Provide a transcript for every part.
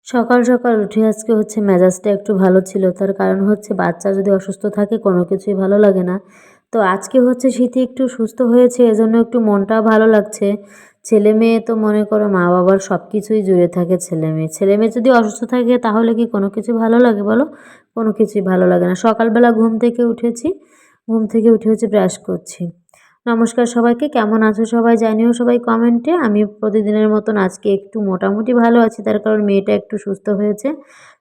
সকাল সকাল উঠে আজকে হচ্ছে মেজাজটা একটু ভালো ছিল। তার কারণ হচ্ছে বাচ্চা যদি অসুস্থ থাকে কোনো কিছুই ভালো লাগে না। তো আজকে হচ্ছে শীতে একটু সুস্থ হয়েছে, এজন্য একটু মনটাও ভালো লাগছে। ছেলেমেয়ে তো মনে করো মা-বাবার সব কিছুই জুড়ে থাকে ছেলেমেয়ে। ছেলেমেয়ে যদি অসুস্থ থাকে তাহলে কি কোনো কিছু ভালো লাগে বলো? কোনো কিছুই ভালো লাগে না। সকালবেলা ঘুম থেকে উঠেছি। ঘুম থেকে উঠে হচ্ছে ব্রাশ করছি। নমস্কার সবাইকে, কেমন আছো সবাই জানিও সবাই কমেন্টে। আমি প্রতিদিনের মতন আজকে একটু মোটামুটি ভালো আছি, তার কারণ মেয়েটা একটু সুস্থ হয়েছে।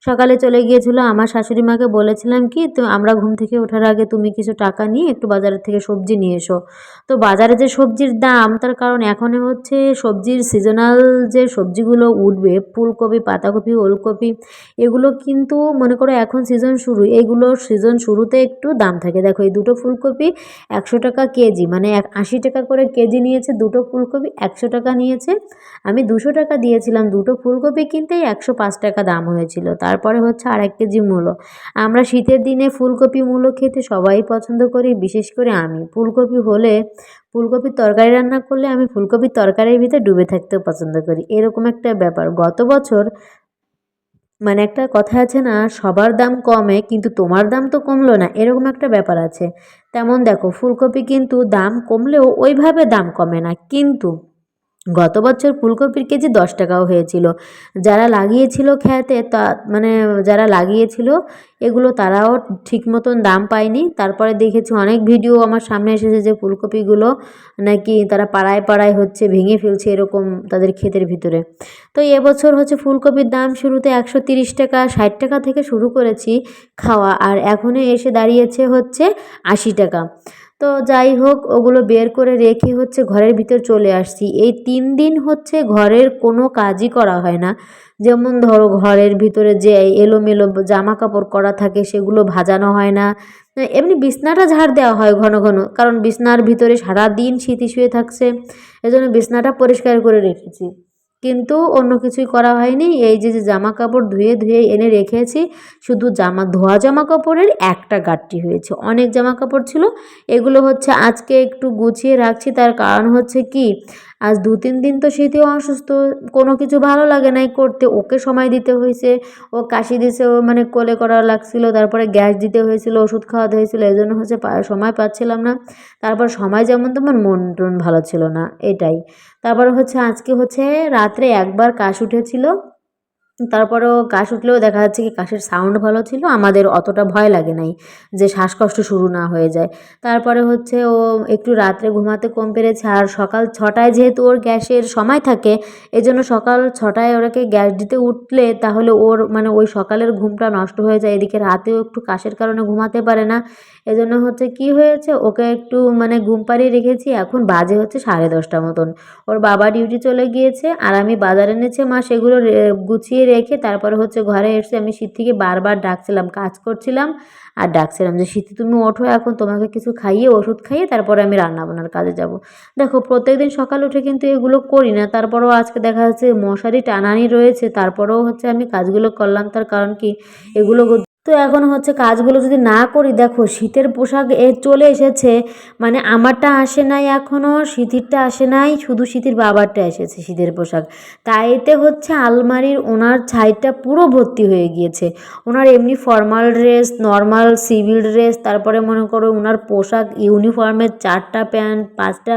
সকালে চলে গিয়েছিল, আমার শাশুড়ি মাকে বলেছিলাম কি তো আমরা ঘুম থেকে ওঠার আগে তুমি কিছু টাকা নিয়ে একটু বাজারের থেকে সবজি নিয়ে এসো। তো বাজারে যে সবজির দাম, তার কারণ এখন হচ্ছে সবজির সিজনাল যে সবজিগুলো উঠবে, ফুলকপি, পাতাকপি, ওলকপি, এগুলো কিন্তু মনে করো এখন সিজন শুরু, এইগুলোর সিজন শুরুতে একটু দাম থাকে। দেখো এই দুটো ফুলকপি 100 টাকা কেজি, মানে 80 টাকা করে কেজি নিয়েছে। দুটো ফুলকপি 100 টাকা নিয়েছে। আমি 200 টাকা দিয়েছিলাম দুটো ফুলকপি কিনতেই, 105 টাকা দাম হয়েছিল। তারপরে হচ্ছে আর 1 কেজি মূলো। আমরা শীতের দিনে ফুলকপি মূলো খেতে সবাই পছন্দ করি, বিশেষ করে আমি। ফুলকপি হলে, ফুলকপির তরকারি রান্না করলে আমি ফুলকপির তরকারির ভিতরে ডুবে থাকতেও পছন্দ করি, এরকম একটা ব্যাপার। গত বছর মানে একটা কথা আছে না, সবার দাম কমে কিন্তু তোমার দাম তো কমলো না, এরকম একটা ব্যাপার আছে। তেমন দেখো ফুলকপি কিন্তু দাম কমলেও ওইভাবে দাম কমে না। কিন্তু গত বছর ফুলকপির কেজি 10 টাকাও হয়েছিল। যারা লাগিয়েছিল খেতে তা মানে যারা লাগিয়েছিল এগুলো, তারাও ঠিক মতন দাম পায়নি। তারপরে দেখেছি অনেক ভিডিও আমার সামনে এসেছে যে ফুলকপিগুলো নাকি তারা পাড়ায় পাড়ায় হচ্ছে ভেঙে ফেলছে, এরকম তাদের ক্ষেতের ভিতরে। তো এবছর হচ্ছে ফুলকপির দাম শুরুতে 130 টাকা 60 টাকা থেকে শুরু করেছি খাওয়া, আর এখনই এসে দাঁড়িয়েছে হচ্ছে 80 টাকা। তো যাই হোক, ওগুলো বের করে রেখে হচ্ছে ঘরের ভিতর চলে আসছি। এই 3 দিন হচ্ছে ঘরের কোনো কাজই করা হয় না। যেমন ধরো ঘরের ভিতরে যে এলোমেলো জামা কাপড় করা থাকে সেগুলো ভাজানো হয় না। এমনি বিছনাটা ঝাড় দেওয়া হয় ঘন ঘন, কারণ বিছনার ভিতরে সারাদিন স্মৃতি শুয়ে থাকছে, এজন্য বিছনাটা পরিষ্কার করে রেখেছি। কিন্তু অন্য কিছুই করা হয়নি। এই যে যে জামা কাপড় ধুয়ে ধুয়ে এনে রেখেছি, শুধু ধোয়া জামা কাপড়ের একটা গাঁটটি হয়েছে, অনেক জামা কাপড় ছিল। এগুলো হচ্ছে আজকে একটু গুছিয়ে রাখছি, তার কারণ হচ্ছে কি আজ 2-3 দিন তো শীতেও অসুস্থ, কোনো কিছু ভালো লাগে নাই করতে, ওকে সময় দিতে হয়েছে। ও কাশি দিছে, ও মানে কোলে করা লাগছিল, তারপরে গ্যাস দিতে হয়েছিল, ওষুধ খাওয়াতে হয়েছিল, এই জন্য হচ্ছে সময় পাচ্ছিলাম না। তারপর সময় যেমন তেমন মন টন ভালো ছিল না, এটাই। তারপর হচ্ছে আজকে হচ্ছে রাত্রে একবার কাশ উঠেছিল। তারপরেও কাশ উঠলেও দেখা যাচ্ছে কি কাশের সাউন্ড ভালো ছিল, আমাদের অতটা ভয় লাগে নাই যে শ্বাসকষ্ট শুরু না হয়ে যায়। তারপরে হচ্ছে ও একটু রাত্রে ঘুমাতে কম পেরেছে, আর সকাল 6টায় যেহেতু ওর গ্যাসের সময় থাকে, এজন্য সকাল 6টায় ওরাকে গ্যাস দিতে উঠলে তাহলে ওর মানে ওই সকালের ঘুমটা নষ্ট হয়ে যায়। এদিকে রাতেও একটু কাশের কারণে ঘুমাতে পারে না, এজন্য হচ্ছে কি হয়েছে, ওকে একটু মানে ঘুম পাড়িয়ে রেখেছি। এখন বাজে হচ্ছে 10:30 মতন। ওর বাবা ডিউটি চলে গিয়েছে, আর আমি বাজার এনেছে মা, সেগুলো গুছিয়ে রেখে তারপরে হচ্ছে ঘরে এসে আমি সিদ্ধিকে বারবার ডাকছিলাম, কাজ করছিলাম আর ডাকছিলাম যে সিদ্ধি তুমি ওঠো, এখন তোমাকে কিছু খাইয়ে ওষুধ খাইয়ে তারপরে আমি রান্না বান্নার কাজে যাব। দেখো প্রত্যেকদিন সকাল উঠে কিন্তু এগুলো করি না, তারপরেও আজকে দেখা যাচ্ছে মশারি টানানি রয়েছে, তারপরেও হচ্ছে আমি কাজগুলো করলাম। তার কারণ কি এগুলো তো এখন হচ্ছে কাজগুলো যদি না করি, দেখো শীতের পোশাক চলে এসেছে, মানে আমারটা আসে নাই এখনও, সিঁথিরটা আসে নাই, শুধু সিঁথির বাবারটা এসেছে শীতের পোশাক। তাইতে হচ্ছে আলমারির ওনার ছাইটা পুরো ভর্তি হয়ে গিয়েছে। ওনার এমনি formal dress, normal civil dress, তারপরে মনে করো ওনার পোশাক ইউনিফর্মের 4টা প্যান্ট, 5টা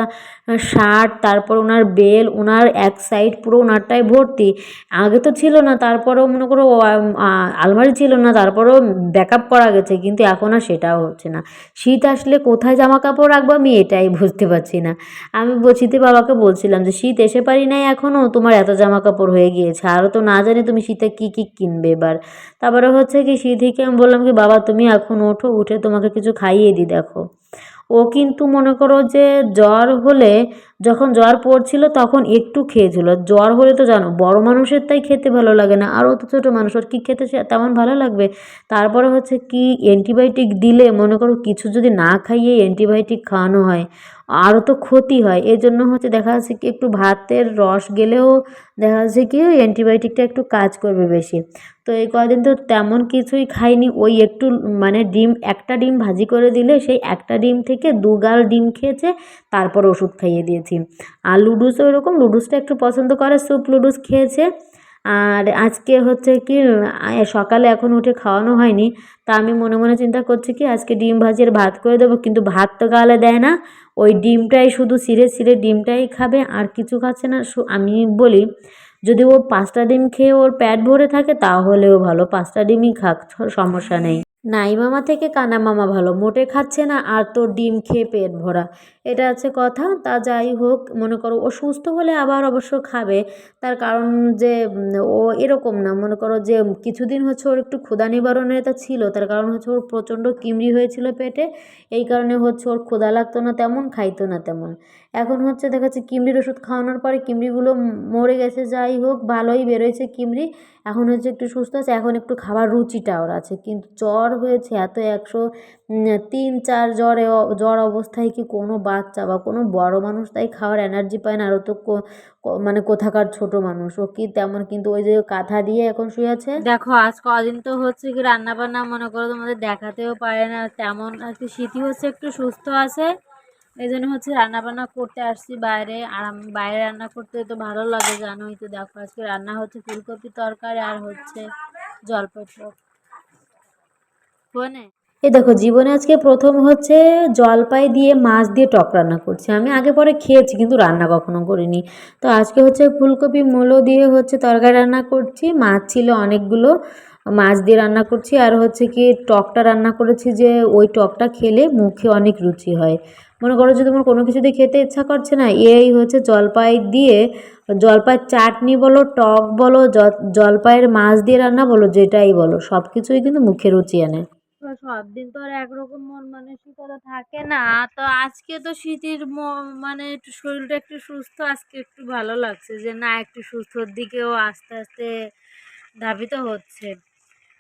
শার্ট, তারপর ওনার বেল, ওনার এক সাইড পুরো ওনারটাই ভর্তি। আগে তো ছিল না, তারপরেও মনে করো আলমারি ছিল না, তারপরেও ব্যাকআপ করা গেছে, কিন্তু এখন আর সেটাও হচ্ছে না। শীত আসলে কোথায় জামা কাপড় রাখবো আমি এটাই বুঝতে পারছি না। আমি শীতে বাবাকে বলছিলাম যে শীত এসে পারি নাই এখনও, তোমার এত জামা কাপড় হয়ে গিয়েছে, আরও তো না জানি তুমি শীতে কী কী কিনবে এবার। তারপরে হচ্ছে কি সিদ্ধিকে আমি বললাম কি বাবা তুমি এখন ওঠো, উঠে তোমাকে কিছু খাইয়ে দিই। দেখো ও কিন্তু মনে করো যে জ্বর হলে, যখন জ্বর পড়ছিল তখন একটু খেয়েছিল, জ্বর হলে তো জানো বড় মানুষের তাই খেতে ভালো লাগে না, আর ও তো ছোটো মানুষ, ওর কী খেতে তেমন ভালো লাগবে। তারপরে হচ্ছে কি অ্যান্টিবায়োটিক দিলে মনে করো কিছু যদি না খাইয়ে অ্যান্টিবায়োটিক খাওয়ানো হয় আরও তো ক্ষতি হয়, এই জন্য হচ্ছে দেখা যাচ্ছে কি একটু ভাতের রস গেলেও দেখা যাচ্ছে কি অ্যান্টিবায়োটিকটা একটু কাজ করবে বেশি। তো এই কদিন তো তেমন কিছুই খাইনি, ওই একটু মানে ডিম, একটা ডিম ভাজি করে দিলে সেই একটা ডিম থেকে 2 গাল ডিম খেয়েছে, তারপর ওষুধ খাইয়ে দিয়েছি। আর লুডুসও এরকম, লুডুসটা একটু পছন্দ করে, স্যুপ লুডুস খেয়েছে। আর আজকে হচ্ছে কি সকালে এখন উঠে খাওয়ানো হয়নি, তা আমি মনে মনে চিন্তা করছি কি আজকে ডিম ভাজি আর ভাত করে দেবো, কিন্তু ভাত তো গালে দেয় না, ওই ডিমটাই শুধু ছিঁড়ে ছিঁড়ে ডিমটাই খাবে আর কিছু খাচ্ছে না। আমি বলি যদি ও 5টা ডিম খেয়ে ওর পেট ভরে থাকে তাহলেও ভালো, 5টা ডিমই খাক, সমস্যা নেই। নাই মামা থেকে কানা মামা ভালো, মোটে খাচ্ছে না আর তোর ডিম খেয়ে পেট ভরা, এটা হচ্ছে কথা। তা যাই হোক, মনে করো ও সুস্থ হলে আবার অবশ্য খাবে, তার কারণ যে ও এরকম না, মনে করো যে কিছুদিন হচ্ছে ওর একটু ক্ষুধা নিবারণের এটা ছিল, তার কারণ হচ্ছে ওর প্রচণ্ড কিমড়ি হয়েছিল পেটে, এই কারণে হচ্ছে ওর ক্ষুধা লাগতো না তেমন, খাইতো না তেমন। এখন হচ্ছে দেখা যাচ্ছে কিমড়ির ওষুধ খাওয়ানোর পরে কিমড়িগুলো মরে গেছে, যাই হোক ভালোই বেরোয়েছে কিমড়ি, এখন হচ্ছে একটু সুস্থ আছে, এখন একটু খাবার রুচিটা ওর আছে। কিন্তু জ্বর হয়েছে এত 103-4 জ্বর অবস্থায় কি কোনো বাচ্চা বা কোনো বড় মানুষ তাই খাওয়ার এনার্জি পায় না, আর ও তো মানে কোথাকার ছোট মানুষ, ও কি তেমন, কিন্তু ওই যে কাঁথা দিয়ে এখন শুয়ে আছে। দেখো আজ কদিন তো হচ্ছে কি রান্না বান্না মনে করো তোমাদের দেখাতেও পারে না তেমন আর কি, স্মৃতি হচ্ছে একটু সুস্থ আছে, এই জন্য হচ্ছে রান্না বান্না করতে আসছি বাইরে, আর আমি বাইরে রান্না করতে তো ভালো লাগে জানোই তো। দেখো আজকে রান্না হচ্ছে ফুলকপি তরকারি আর হচ্ছে জলপাই টক। ফোনে এই দেখো জীবনে আজকে প্রথম হচ্ছে জলপাই দিয়ে মাছ দিয়ে টক রান্না করছি, আমি আগে পরে খেয়েছি কিন্তু রান্না কখনো করিনি। তো আজকে হচ্ছে ফুলকপি মূলো দিয়ে হচ্ছে তরকারি রান্না করছি, মাছ ছিল অনেকগুলো, মাছ দিয়ে রান্না করছি, আর হচ্ছে কি টকটা রান্না করেছি যে ওই টকটা খেলে মুখে অনেক রুচি হয়। মনে করো যে তোমার কোনো কিছু দিয়ে খেতে ইচ্ছা করছে না, এই হচ্ছে জলপাই দিয়ে, জলপাইয়ের চাটনি বলো, টক বলো, জলপাইয়ের মাছ দিয়ে রান্না বলো, যেটাই বলো সব কিছুই কিন্তু মুখে রুচি আনে। তো সব দিন তো আর একরকম মন মানসিকতা থাকে না, তো আজকে তো শীতের মানে একটু শরীরটা একটু সুস্থ, আজকে একটু ভালো লাগছে যে না একটু সুস্থর দিকেও আস্তে আস্তে ধাবিত হচ্ছে।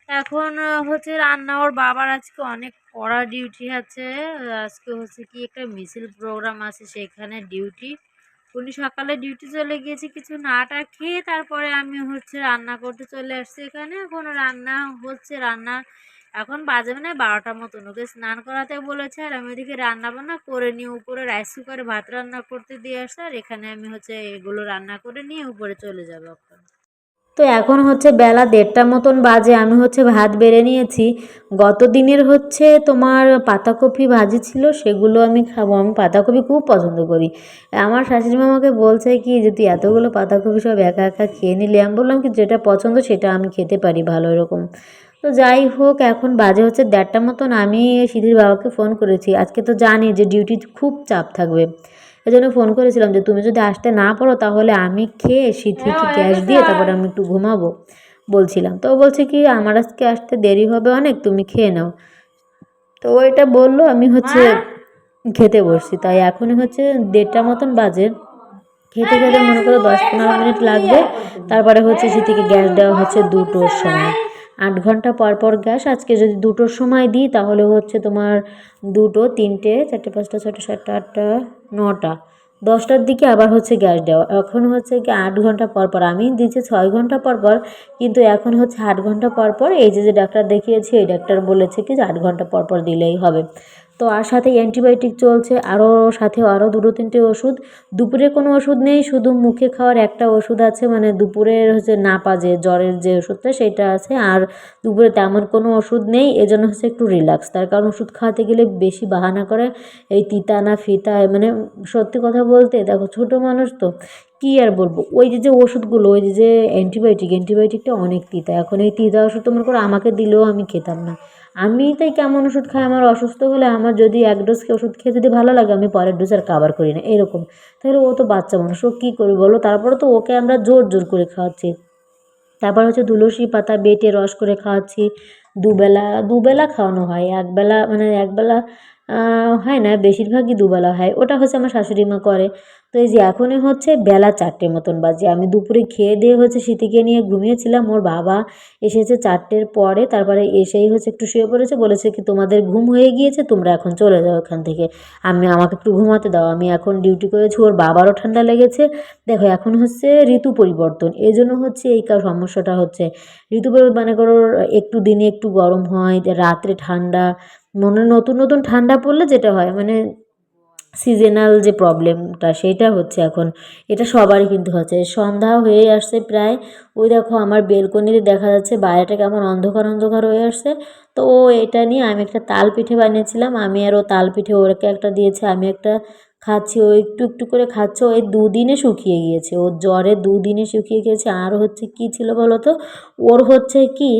এখন হচ্ছে রান্না, ওর বাবার আজকে অনেক কড়া ডিউটি আছে, আজকে হচ্ছে কি একটা মিছিল প্রোগ্রাম আছে সেখানে ডিউটি, উনি সকালে ডিউটি চলে গিয়েছে কিছু নাটা খেয়ে, তারপরে আমি হচ্ছে রান্না করতে চলে আসছি এখানে, এখন রান্না হচ্ছে, রান্না এখন বাজে মানে 12টার মতন, ওকে স্নান করাতে বলেছে আর আমি ওদিকে রান্না বান্না করে নিয়ে উপরে রাইস কুকারে ভাত রান্না করতে দিয়ে আসছে, আর এখানে আমি হচ্ছে এগুলো রান্না করে নিয়ে উপরে চলে যাবো এখন। তো এখন হচ্ছে বেলা 1:30 মতন বাজে, আমি হচ্ছে ভাত বেড়ে নিয়েছি, গত দিনের হচ্ছে তোমার পাতাকপি ভাজি ছিল সেগুলো আমি খাবো, আমি পাতাকপি খুব পছন্দ করি। আমার শাশুড়ি মা আমাকে বলছে কি যে তুই এতগুলো পাতাকপি সব একা একা খেয়ে নিলি, আমি বললাম কি যেটা পছন্দ সেটা আমি খেতে পারি ভালো এরকম। তো যাই হোক, এখন বাজে হচ্ছে 1:30 মতন, আমি সিধির বাবাকে ফোন করেছি, আজকে তো জানি যে ডিউটি খুব চাপ থাকবে, এজন্য ফোন করেছিলাম যে তুমি যদি আসতে না পারো তাহলে আমি খেয়ে সিদ্ধিকে গ্যাস দিয়ে তারপরে আমি একটু ঘুমাবো বলছিলাম। তো ও বলছে কি আমার আজকে আসতে দেরি হবে অনেক, তুমি খেয়ে নাও। তো ও এটা বললো, আমি হচ্ছে খেতে বসছি, তাই এখনই হচ্ছে 1:30 মতন বাজে, খেতে খেতে মনে করো 10-15 মিনিট লাগবে, তারপরে হচ্ছে সিদ্ধিকে গ্যাস দেওয়া হচ্ছে 2টোর সময়, 8 ঘন্টা পর পর গ্যাস, আজকে যদি 2টোর সময় দিই তাহলে হচ্ছে তোমার 2টো, 3টে, 4টে, 5টা, 6টা, 7টা, 8টা, 9টা, 10টার দিকে আবার হচ্ছে গ্যাস দেওয়া, এখন হচ্ছে কি 8 ঘন্টা পর পর, আমি দিচ্ছি 6 ঘন্টা পর পর, কিন্তু এখন হচ্ছে 8 ঘন্টা পর পর, এই যে ডাক্তার দেখিয়েছি এই ডাক্তার বলেছে কি যে 8 ঘন্টা পর পর দিলেই হবে। তো আর সাথে অ্যান্টিবায়োটিক চলছে, আরও সাথে আরও 2-3টে ওষুধ, দুপুরে কোনো ওষুধ নেই, শুধু মুখে খাওয়ার একটা ওষুধ আছে, মানে দুপুরের হচ্ছে নাপা যে জ্বরের যে ওষুধটা সেটা আছে, আর দুপুরে তেমন কোনো ওষুধ নেই, এজন্য হচ্ছে একটু রিল্যাক্স, তার কারণ ওষুধ খাওয়াতে গেলে বেশি বাহানা করে, এই তিতা না ফিতা, মানে সত্যি কথা বলতে দেখো ছোটো মানুষ তো কী আর বলবো, ওই যে ওষুধগুলো, ওই যে অ্যান্টিবায়োটিকটা অনেক তিতা, এখন এই তিতা ওষুধ তো মনে করো আমাকে দিলেও আমি খেতাম না, আমি তাই কেমন ওষুধ খাই, আমার অসুস্থ হলে আমার যদি 1 ডোজ ওষুধ খেয়ে যদি ভালো লাগে আমি পরের ডোজ আর কাবার করি না এরকম, তাহলে ও তো বাচ্চা মানুষ, ও কী করি বলো, তারপরে তো ওকে আমরা জোর জোর করে খাওয়াচ্ছি। তারপর হচ্ছে তুলসী পাতা বেটে রস করে খাওয়াচ্ছি, দুবেলা দুবেলা খাওয়ানো হয়, একবেলা মানে একবেলা হয় না, বেশিরভাগই দুবেলা হয়, ওটা হচ্ছে আমার শাশুড়ি মা করে। তো এই যে এখনই হচ্ছে বেলা 4টে মতন বাজে, আমি দুপুরে খেয়ে দিয়ে হচ্ছে সিতিকে নিয়ে ঘুমিয়েছিলাম, ওর বাবা এসেছে 4টের পরে, তারপরে এসেই হচ্ছে একটু শুয়ে পড়েছে, বলেছে কি তোমাদের ঘুম হয়ে গিয়েছে তোমরা এখন চলে যাও এখান থেকে, আমাকে একটু ঘুমাতে দাও, আমি এখন ডিউটি করেছি, ওর বাবারও ঠান্ডা লেগেছে। দেখো এখন হচ্ছে ঋতু পরিবর্তন, এই জন্য হচ্ছে এই সমস্যাটা হচ্ছে, ঋতু পরিবর্তন মানে করো একটু দিনে একটু গরম হয়, রাত্রে ঠান্ডা, মনে নতুন নতুন ঠান্ডা পড়লে যেটা হয় মানে সিজনাল যে প্রবলেমটা সেইটা হচ্ছে এখন, এটা সবারই কিন্তু হচ্ছে। সন্ধ্যা হয়ে আসছে প্রায়, ওই দেখো আমার বেলকনিতে দেখা যাচ্ছে বাইরেটা কেমন অন্ধকার অন্ধকার হয়ে আসছে। তো ও এটা নিয়ে, আমি একটা তাল পিঠে বানিয়েছিলাম, আমি আর ও তাল পিঠে ওরকে একটা দিয়েছে, আমি একটা খাচ্ছি, ও একটু একটু করে খাচ্ছে। ওই দুদিনে শুকিয়ে গিয়েছে, ওর জ্বরে দুদিনে শুকিয়ে গিয়েছে। আর হচ্ছে কি ছিল বলো তো, ওর হচ্ছে কি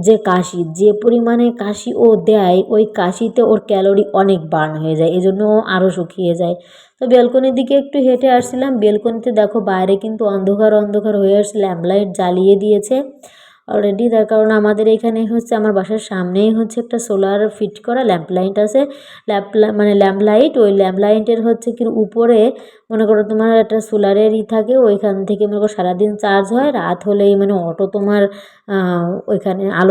যে কাশি, যে পরিমাণে কাশি ও দেয়, ওই কাশিতে ওর ক্যালোরি অনেক বার্ন হয়ে যায়, এজন্য ও আরও শুকিয়ে যায়। তো বেলকনির দিকে একটু হেঁটে আসছিলাম, বেলকনিতে দেখো বাইরে কিন্তু অন্ধকার অন্ধকার হয়ে আসছে, ল্যাম্প লাইট জ্বালিয়ে দিয়েছে অলরেডি। তার কারণ আমাদের এখানে হচ্ছে আমার বাসার সামনেই হচ্ছে একটা সোলার ফিট করা ল্যাম্প লাইট আছে, মানে ল্যাম্প লাইট। ওই ল্যাম্প লাইটের হচ্ছে কি উপরে মনে করো তোমার একটা সোলারেরই থাকে, ওইখান থেকে মনে করো সারাদিন চার্জ হয়, রাত হলেই মানে অটো তোমার ওইখানে আলো